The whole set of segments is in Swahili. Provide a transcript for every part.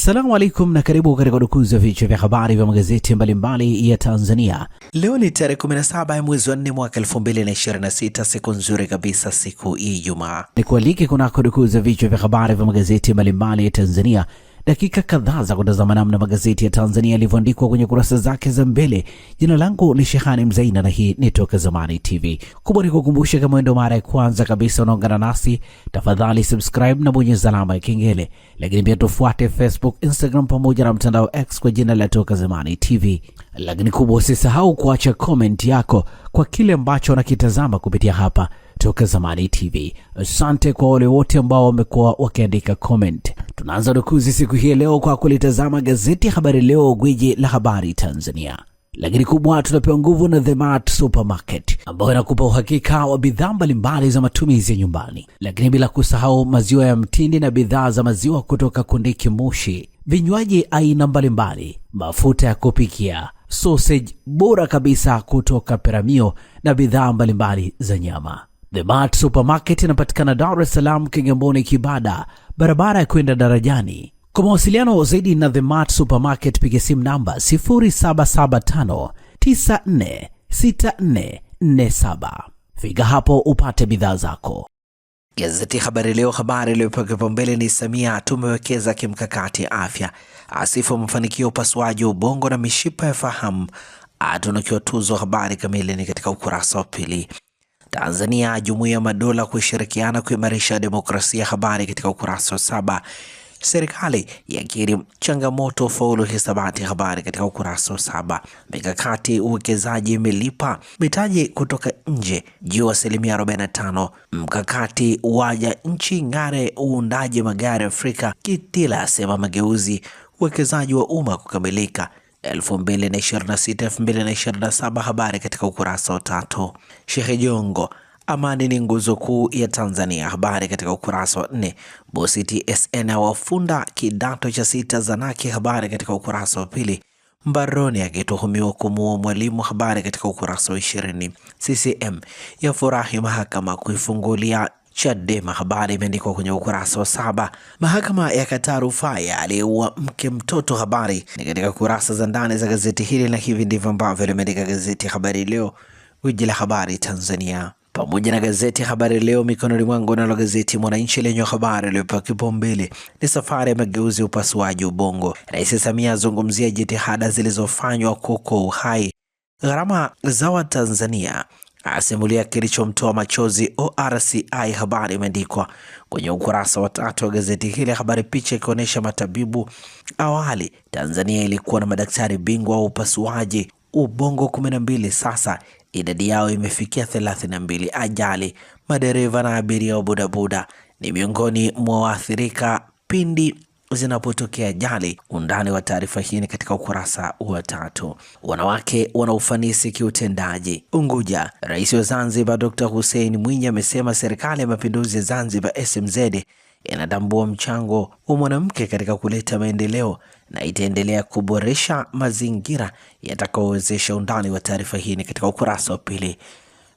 Assalamu alaikum na karibu katika udukuzi wa vichwa vya habari vya magazeti mbalimbali ya Tanzania. Leo ni tarehe 17 ya mwezi wa 4 mwaka 2026, siku nzuri kabisa, siku ya Ijumaa. Nikualike kunako udukuzi wa vichwa vya habari vya magazeti mbalimbali ya Tanzania. Dakika kadhaa za kutazama namna magazeti ya Tanzania yalivyoandikwa kwenye kurasa zake za mbele. Jina langu ni Shehani Mzaina na hii ni Toka Zamani TV. Kubwa ni kukumbusha, kama ndio mara ya kwanza kabisa unaungana nasi, tafadhali subscribe na bonyeza alama ya kengele. Lakini pia tufuate Facebook, Instagram pamoja na mtandao X kwa jina la Toka Zamani TV. Lakini kubwa, usisahau kuacha comment yako kwa kile ambacho unakitazama kupitia hapa Toka Zamani TV. Asante kwa wale wote ambao wamekuwa wakiandika comment. Tunaanza dukuzi siku hii leo kwa kulitazama gazeti Habari Leo, gwiji la habari Tanzania. Lakini kubwa, tunapewa nguvu na The Mart Supermarket ambayo inakupa uhakika wa bidhaa mbalimbali za matumizi ya nyumbani. Lakini bila kusahau maziwa ya mtindi na bidhaa za maziwa kutoka Kondiki Moshi, vinywaji aina mbalimbali, mafuta ya kupikia, sausage bora kabisa kutoka Peramio na bidhaa mbalimbali za nyama. The Mart Supermarket inapatikana Dar es Salaam, Kigamboni, Kibada, barabara ya kwenda darajani. Kwa mawasiliano zaidi na The Mart Supermarket, piga simu namba 0775946447. Fika hapo upate bidhaa zako. Gazeti Habari Leo, habari iliyopewa kipaumbele ni Samia, tumewekeza kimkakati afya, asifu mafanikio upasuaji wa ubongo na mishipa ya fahamu, atunukiwa tuzo. Habari kamili ni katika ukurasa wa pili. Tanzania, Jumuiya ya Madola kushirikiana kuimarisha demokrasia, habari katika ukurasa wa 7. Serikali yakiri changamoto ufaulu hisabati, habari katika ukurasa wa 7. Mikakati uwekezaji imelipa, mitaji kutoka nje juu 45%. Mkakati waja nchi ngare uundaji magari Afrika. Kitila asema mageuzi uwekezaji wa umma kukamilika 2026-2027, habari katika ukurasa wa 3. Sheikh Jongo, amani ni nguzo kuu ya Tanzania, habari katika ukurasa wa 4. Bosi TSN wafunda kidato cha 6 Zanaki, habari katika ukurasa wa 2. Mbaroni akituhumiwa kumuua mwalimu, habari katika ukurasa wa 20. CCM yafurahi mahakama kuifungulia Chadema, habari imeandikwa kwenye ukurasa wa 7. Mahakama ya kataa rufaa ya aliyeua mke mtoto, habari ni katika kurasa za ndani za gazeti hili, na hivi ndivyo ambavyo limeandika gazeti Habari Leo, gwiji la habari Tanzania. Pamoja na gazeti Habari Leo mikononi mwangu, nalo gazeti Mwananchi lenye habari iliyopewa kipaumbele ni safari ya mageuzi upasuaji ubongo. Rais Samia azungumzia jitihada zilizofanywa kuokoa uhai, gharama za Watanzania, asimulia kilichomtoa machozi ORCI, habari imeandikwa kwenye ukurasa wa 3 wa gazeti hili. Habari picha ikionyesha matabibu. Awali Tanzania ilikuwa na madaktari bingwa wa upasuaji ubongo 12, sasa idadi yao imefikia 32. Ajali, madereva na abiria wa bodaboda ni miongoni mwa waathirika pindi zinapotokea ajali. Undani wa taarifa hii katika ukurasa wa 3. Wanawake wana ufanisi kiutendaji Unguja. Rais wa Zanzibar Dr. Hussein Mwinyi amesema serikali ya mapinduzi ya Zanzibar SMZ inatambua mchango wa mwanamke katika kuleta maendeleo na itaendelea kuboresha mazingira yatakayowezesha. Undani wa taarifa hii katika ukurasa wa 2.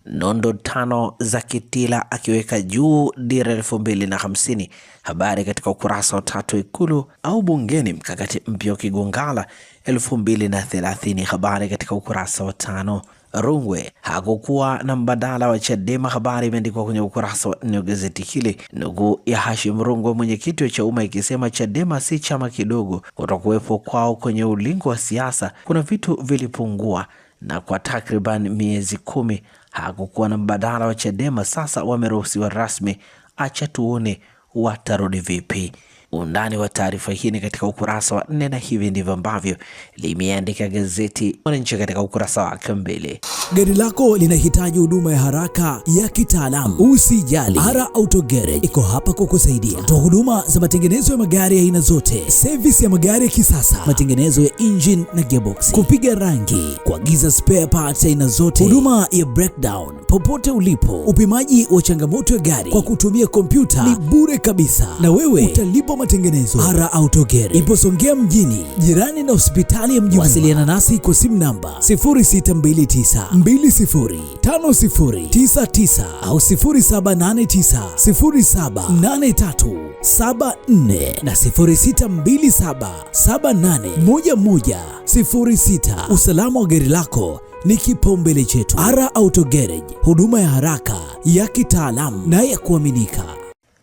Nondo 5 za Kitila akiweka juu dira 2050, habari katika ukurasa wa 3. Ikulu au bungeni mkakati mpya Kigongala 2030, habari katika ukurasa wa 5. Rungwe hakukuwa na mbadala wa Chadema, habari imeandikwa kwenye ukurasa wa 4 wa gazeti hili. Ndugu ya Hashim Rungwe, mwenyekiti wa Chauma, ikisema Chadema si chama kidogo. Kutokuwepo kwao kwenye ulingo wa siasa kuna vitu vilipungua, na kwa takriban miezi 10 hakukuwa na mbadala wa Chadema. Sasa wameruhusiwa rasmi, acha tuone watarudi vipi. Undani wa taarifa hii katika ukurasa wa 4, na hivi ndivyo ambavyo limeandika gazeti Mwananchi katika ukurasa wake mbele. Gari lako linahitaji huduma ya haraka ya kitaalamu, usijali. Ara Auto Garage iko hapa kukusaidia. Toa huduma za matengenezo ya magari ya aina zote, service ya magari ya kisasa, matengenezo ya engine na gearbox, kupiga rangi, kuagiza spare parts aina zote, huduma ya breakdown popote ulipo, upimaji wa changamoto ya gari kwa kutumia kompyuta ni bure kabisa, na wewe utalipa matengenezo. Ara Auto Gate ipo Songea mjini, jirani na hospitali ya Mji. Wasiliana nasi kwa simu namba 0629205099 au 0789078374 na 0627781106. Usalama wa gari lako ni kipaumbele chetu. Ara Auto Garage, huduma ya haraka, ya kitaalamu na ya kuaminika.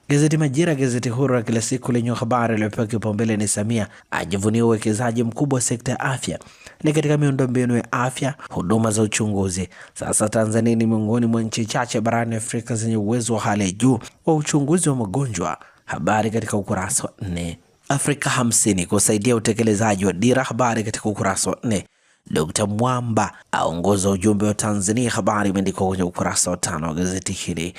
Gazeti Majira, gazeti huru la kila siku lenye habari iliyopewa kipaumbele ni Samia ajivunia uwekezaji mkubwa wa sekta ya afya. Ni katika miundombinu ya afya, huduma za uchunguzi. Sasa Tanzania ni miongoni mwa nchi chache barani Afrika zenye uwezo wa hali ya juu wa uchunguzi wa magonjwa. Habari katika ukurasa wa 4. Afrika 50 kusaidia utekelezaji wa dira. Habari katika ukurasa wa 4. Dr. Mwamba aongoza ujumbe wa Tanzania. Habari imeandikwa kwenye ukurasa wa 5 wa gazeti hili.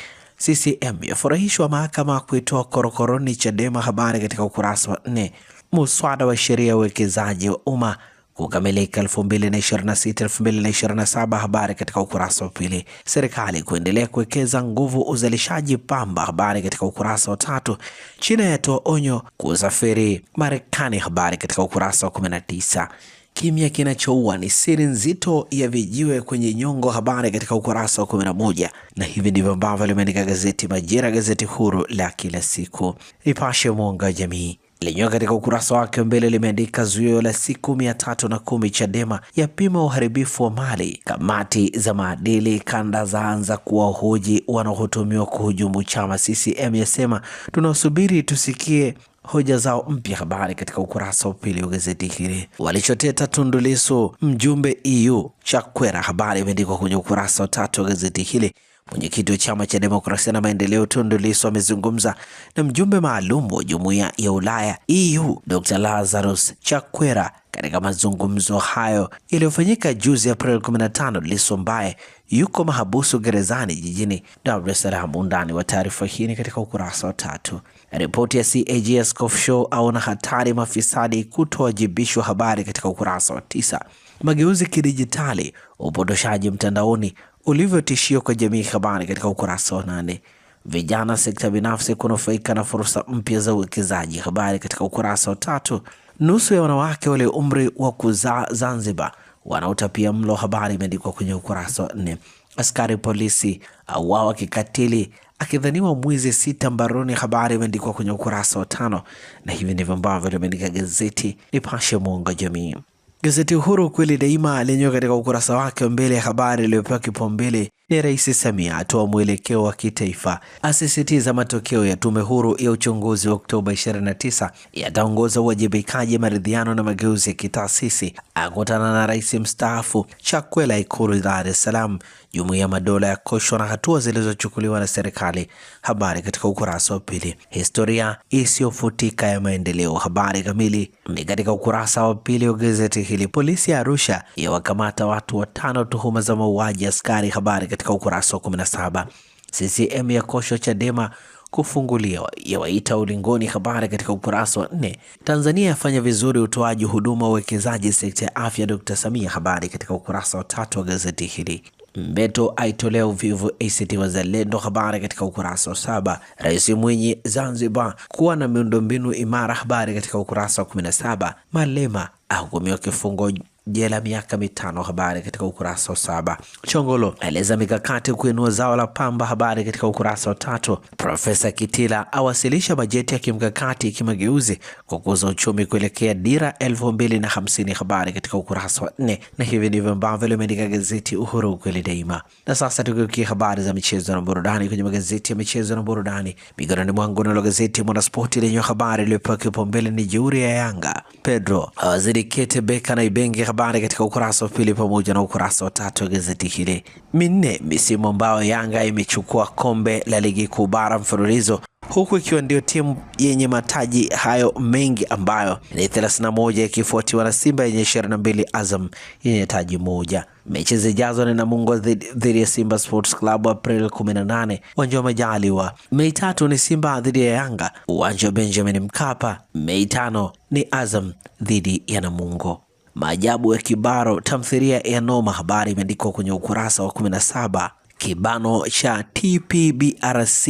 CCM yafurahishwa mahakama kuitoa korokoroni Chadema. Habari katika ukurasa wa 4. Muswada wa sheria ya uwekezaji wa umma kukamilika 2026-2027. Habari katika ukurasa wa 2. Serikali kuendelea kuwekeza nguvu uzalishaji pamba. Habari katika ukurasa wa 3. China yatoa onyo kusafiri Marekani. Habari katika ukurasa wa 19. Kimya kinachoua ni siri nzito ya vijiwe kwenye nyongo. Habari katika ukurasa wa 11. Na hivi ndivyo ambavyo limeandika gazeti Majira, gazeti huru la kila siku. Nipashe mwanga wa jamii lenyewe katika ukurasa wake mbele limeandika zuio la siku 310 Chadema yapima uharibifu wa mali. Kamati za maadili kanda zaanza kuwahoji wanaohutumiwa kuhujumu chama. CCM yasema tunasubiri tusikie hoja zao mpya. Habari katika ukurasa wa 2 wa gazeti hili. Walichoteta Tundu Lissu mjumbe EU Chakwera. Habari imeandikwa kwenye ukurasa wa 3 wa gazeti hili. Mwenyekiti wa chama cha demokrasia na maendeleo Tundu Lissu amezungumza na mjumbe maalum wa jumuiya ya Ulaya EU Dr. Lazarus Chakwera. Katika mazungumzo hayo yaliyofanyika juzi April 15, Lissu ambaye yuko mahabusu gerezani jijini Dar es Salaam. Undani wa taarifa hii katika ukurasa wa 3. Ripoti ya CAG Askofu Show aona hatari mafisadi kutowajibishwa. Habari katika ukurasa wa 9. Mageuzi kidijitali, upotoshaji mtandaoni ulivyotishio kwa jamii. Habari katika ukurasa wa 8. Vijana sekta binafsi kunufaika na fursa mpya za uwekezaji. Habari katika ukurasa wa 3. Nusu ya wanawake wale umri wa kuzaa Zanzibar wanaotapia mlo. Habari imeandikwa kwenye ukurasa wa 4. Askari polisi auawa kikatili akidhaniwa mwizi 6 mbaroni. Habari imeandikwa kwenye ukurasa wa 5. Na hivi ndivyo ambavyo limeandika gazeti Nipashe mwanga jamii. Gazeti Uhuru kweli daima lenyewe katika ukurasa wake mbele ya habari iliyopewa kipaumbele ni Rais Samia atoa mwelekeo wa kitaifa, asisitiza matokeo ya tume huru ya uchunguzi wa Oktoba 29 yataongoza uwajibikaji, maridhiano na mageuzi ya kitaasisi. Akutana na rais mstaafu Chakwera Ikulu Dar es Salaam. Jumuiya ya Madola ya koshwa na hatua zilizochukuliwa na serikali. Habari katika ukurasa wa 2. Historia isiyofutika ya maendeleo. Habari kamili ni katika ukurasa wa 2 wa gazeti hili. Polisi ya Arusha yawakamata watu 5 tuhuma za mauaji askari. Habari katika ukurasa wa 17. CCM ya koshwa Chadema kufunguliwa yawaita ulingoni. Habari katika ukurasa wa 4. Tanzania yafanya vizuri utoaji huduma uwekezaji sekta ya afya Dr. Samia. Habari katika ukurasa wa 3 wa gazeti hili. Mbeto aitolea uvivu ACT Wazalendo. Habari katika ukurasa wa 7. Rais Mwinyi Zanzibar kuwa na miundombinu imara. Habari katika ukurasa wa 17. Malema ahukumiwa kifungo jela miaka 5. Habari katika ukurasa wa 7. Chongolo aeleza mikakati kuinua zao la pamba. Habari katika ukurasa wa 3. Profesa Kitila awasilisha bajeti ya kimkakati kimageuzi kukuza uchumi kuelekea dira 2050. Habari katika ukurasa wa 4. Na hivi ndivyo ambavyo limeandika gazeti Uhuru kweli daima. Na sasa tukiukia habari za michezo na burudani kwenye magazeti ya michezo na burudani mikononi mwangu, na gazeti Mwanaspoti lenye habari iliyopewa kipaumbele ni jeuri ya Yanga, Pedro awazidi Kete, Beka na Ibenge. Habari katika ukurasa wa 2 pamoja na ukurasa wa 3 wa gazeti hili. Minne misimu ambao Yanga imechukua kombe la ligi kuu bara mfululizo, huku ikiwa ndio timu yenye mataji hayo mengi ambayo ni 31 ikifuatiwa na Simba yenye 22, Azam yenye taji 1. Mechi zijazo ni Namungo dhidi ya Simba Sports Club April 18 uwanja wa Majaliwa. Mei 3 ni Simba dhidi ya Yanga uwanja wa Benjamin Mkapa. Mei 5 ni Azam dhidi ya Namungo. Maajabu ya Kibaro, tamthilia ya noma. Habari imeandikwa kwenye ukurasa wa 17. kibano cha TPBRC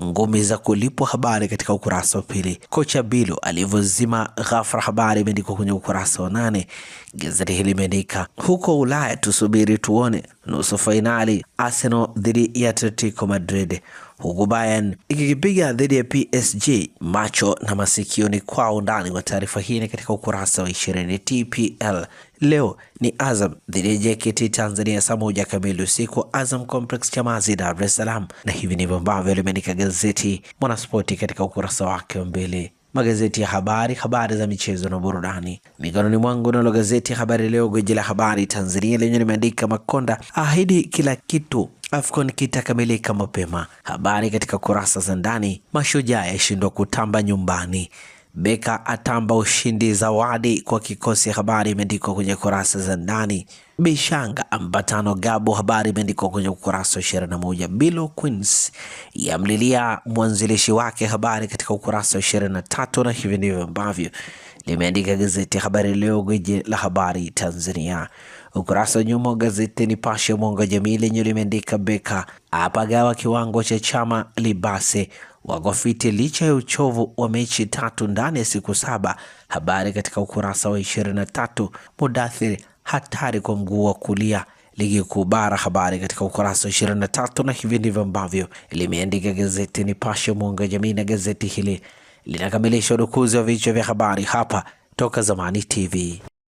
ngumi za kulipwa, habari katika ukurasa wa pili. Kocha Bilo alivyozima ghafla, habari imeandikwa kwenye ukurasa wa 8. Gazeti hili limeandika huko Ulaya tusubiri tuone, nusu fainali Arsenal dhidi ya Atletico Madrid, huku Bayern ikikipiga dhidi ya PSG. Macho na masikio ni kwao. Ndani wa taarifa hii ni katika ukurasa wa 20. TPL leo ni Azam dhidi ya JKT Tanzania saa 1 kamili usiku, Azam Complex Chamazi, Dar es Salaam. Na hivi ndivyo ambavyo limeandika gazeti Mwanaspoti katika ukurasa wake wa mbele. Magazeti ya habari za michezo na burudani mikononi mwangu. Nalo gazeti ya Habari Leo, gwiji la habari Tanzania, lenye limeandika Makonda ahidi kila kitu, AFCON kitakamilika mapema. Habari katika kurasa za ndani. Mashujaa yashindwa kutamba nyumbani, Beka atamba ushindi zawadi kwa kikosi, habari imeandikwa kwenye kurasa za ndani. Bishanga ambatano Gabo, habari imeandikwa kwenye ukurasa wa 21. Bilo Queens yamlilia mwanzilishi wake, habari katika ukurasa wa 23. Na hivi ndivyo ambavyo limeandika gazeti Habari Leo, gwiji la habari Tanzania. Ukurasa wa nyuma gazeti Nipashe Mwanga Jamii lenye limeandika Beka apagawa kiwango cha chama Libase, wagofiti licha ya uchovu wa mechi 3 ndani ya siku 7, habari katika ukurasa wa 23. Mudathiri hatari kwa mguu wa kulia ligi kuu bara, habari katika ukurasa wa 23. Na hivi ndivyo ambavyo limeandika gazeti Nipashe Mwanga Jamii, na gazeti hili linakamilisha udukuzi wa vichwa vya habari hapa Toka Zamani TV.